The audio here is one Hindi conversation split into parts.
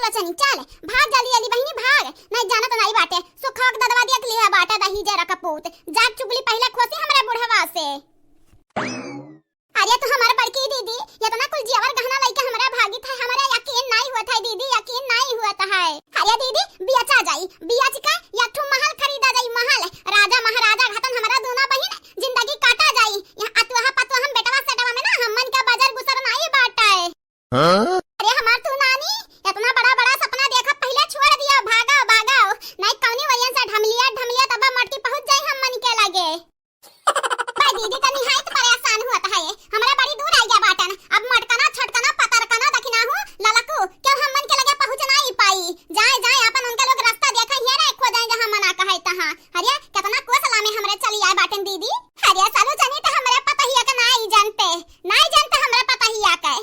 चलो चनी चल भाग जल्दी जल्दी बहिनी भाग नहीं जाना तो नहीं बाटे सुखक ददवा दिया के लिए बाटा दही जरा कपूत जाग चुगली पहले खोसी हमरे बुढ़वा से। अरे तो हमार बड़की दीदी इतना कुल जेवर गहना लइका हमरा भागी था हमरा यकीन नहीं हुआ था दीदी यकीन नहीं हुआ था है। अरे दीदी बिया चा जाई बिया चिका या ठू महल खरीदा जाई महल राजा महाराजा घतन हमरा दोनों बहिन जिंदगी काटा जाई यहां अतवा पतवा हम बेटवा सेटवा में ना हमन का बाजार गुसर नहीं बाटा है। अरे हमार तू नानी इतना बड़ा बड़ा सपना देखा पहले छोड़ दिया भागा भागा नहीं कौनी वजह से ढमलिया ढमलिया तब मटकी पहुंच जाई हम मन के लगे। भाई दीदी का निहायत परेशान हुआ था ये हमरा बड़ी दूर आ गया बाटन अब मटकना छटकना पतरकना दखिना हूं ललकू क्यों हम मन के लगे पहुंच नहीं पाई जाए जाए अपन उनके लोग रास्ता देखा ही रे खो जाए जहां मना कहे तहां। अरे कितना कोसला में हमरे चली आए बाटन दीदी अरे सालू जानी तो हमरे पता ही का नहीं जानते हमरे पता ही का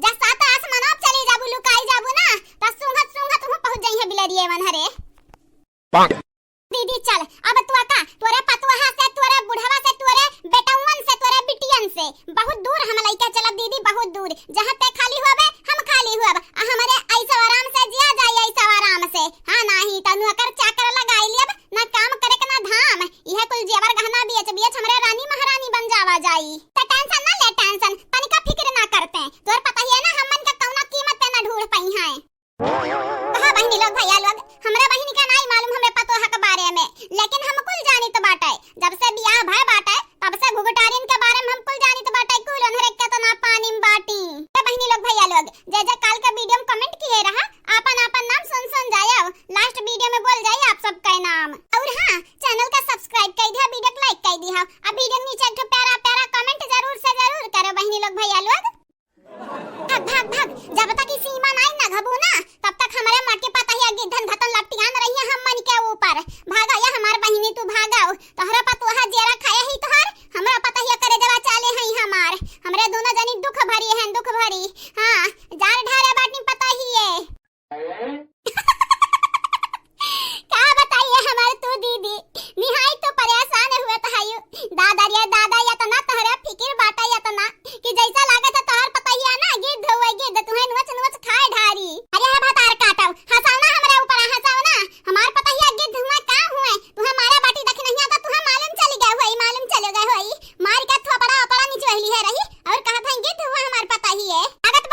जब सात आसमान आप चली जाबू लुकाई जाबू ना त सुंघत सुंघत हूं पहुंच जाई है बिलरिए मन हरे। दीदी चल अब तू आका तोरे पतुहा से तोरे बुढ़वा से तोरे बेटवन से तोरे बिटियन से बहुत दूर हम लइका चलब दीदी बहुत दूर जहां पे खाली होबे हम खाली होब हमरे ऐसा आराम से जिया जाई ऐसा आराम से हां नहीं तनु कर चाकर लगाई लेब ना काम करे के ना धाम यह कुल जेवर गहना बेच बेच हमरे रानी महारानी बन जावा जाई त टेंशन ना ले टेंशन तनिका फिक्र ना करते तोर पता ही है ना हमन का कौना कीमत पे ना ढूंढ पई है। कहा बहनी लोग भैया लोग हमरा बहनी का नहीं मालूम हमरे पतोहा के बारे में लेकिन हम कुल जानी तो बाटे जब से बियाह भय बाटे तब से घुघटारिन के बारे में हम कुल जानी तो बाटे कुल उन्हरे केतना पानी में बाटी। तो बहनी लोग भैया लोग जे काल का वीडियो में कमेंट किए रहा आपन आपन नाम सुन जाओ लास्ट वीडियो में बोल जाइए आप सबका नाम और हां चैनल का सब्सक्राइब कर दिया वीडियो को लाइक कर दिया अब वीडियो नीचे एक प्यारा प्यारा कमेंट जरूर से जरूर करो बहनी लोग भैया लोग। भाग भाग भाग जब तक की सीमा नहीं ना घबू ना तब तक हमारे मटके पता ही गिद्धन घतन लपटियान रही है हम मन के ऊपर भागा या हमार बहिनी तू भागाओ तोहरा पतोहा जेरा खाया ही तोहर हमरा पता ही करे जवा चाले हैं हमार हमरे दोनों जनी दुख भरी हैं दुख भरी हां जार ढारे बाटनी पता ही है। क्या बताइए हमार तू दीदी निहाई तो परेशान हुए तो हायो दादा या तो ना तोहरा फिकिर बाटा या तो ना कि जैसा लागत है तोहर पता ही है ना गिद्ध हुए गिद्ध तुम्हें नोच नोच खाए ढारी। अरे है भातार काटो हंसाओ ना हमरे ऊपर हंसाओ ना हमार पता ही है गिद्ध हुआ का हुए तू हमारा बाटी देख नहीं आता तू मालूम चली गए होई मालूम चले गए होई मार के थोपड़ा अपड़ा नीचे हली है रही और कहा था गिद्ध हुआ हमार पता ही है अगत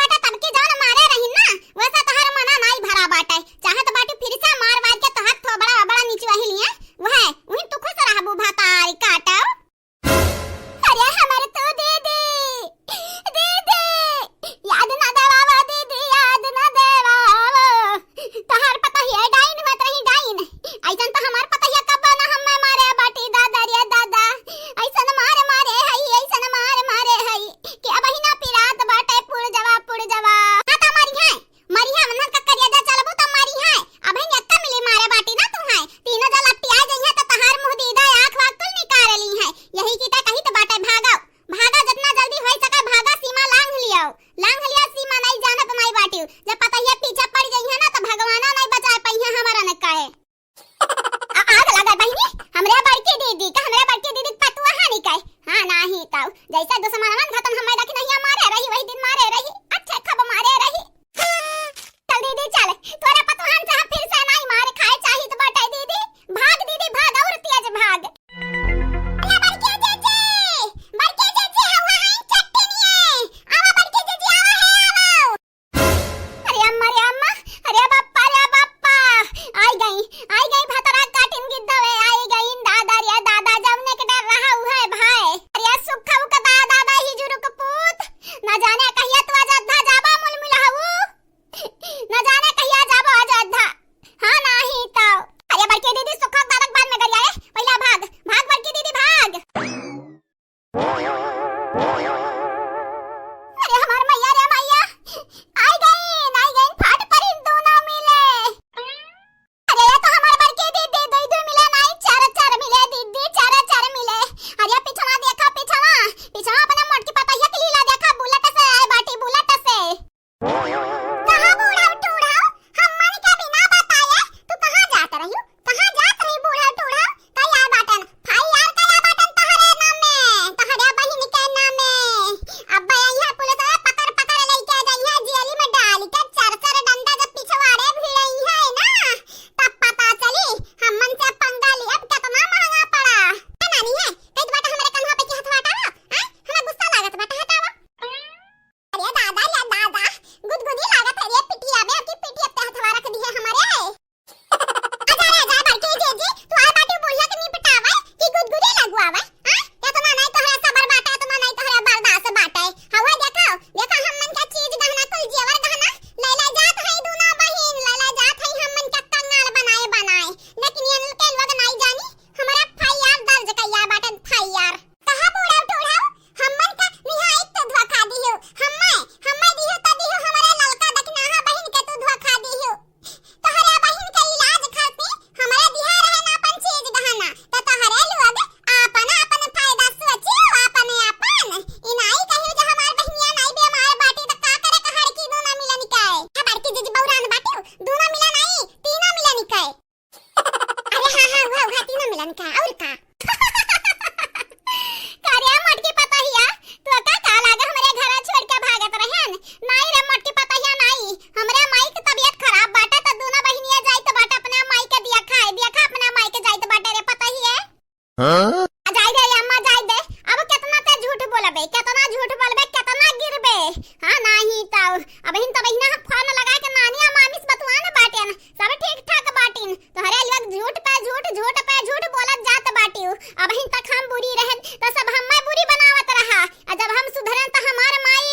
जाई दे अम्मा जाई दे। अब कितना ते झूठ बोलबे, कितना झूठ बोलबे, कितना गिरबे। हां नाही ताऊ अब हिन तब हिना फोन लगा के नानिया मामीस बतुआन बाटेन सब ठीक ठाक बाटिन। तोहरे लोग झूठ पे झूठ झूठ पे झूठ बोलत जात बाटियो। अब हिन तक हम बुरी रहन त सब हम्मे बुरी बनावत रहा। जब हम सुधरन त हमार माई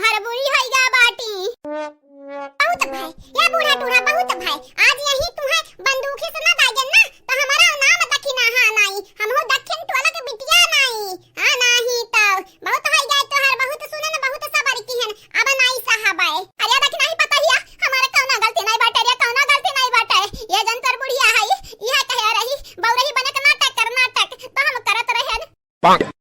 भर बुरी होई गा बाटी। बहुत भाई ये बूढ़ा टूढ़ा बहुत भाई आज यही तुम्हें बंदूकी से ना दागन ना तो हमारा नाम दखिना हां नहीं हम हो दक्षिण टोला के बिटिया नहीं हां नहीं तो बहुत होई गए तो हर बहुत सुनन बहुत सवारी की हन अब नहीं साहब आए अरे दख नहीं पता हिया हमारे कौना गलती नहीं बाटे रे कौना गलती नहीं बाटे ये जनतर बुढ़िया है यह कह रही बौरही बने के नाटक कर नाटक तो हम करत रहन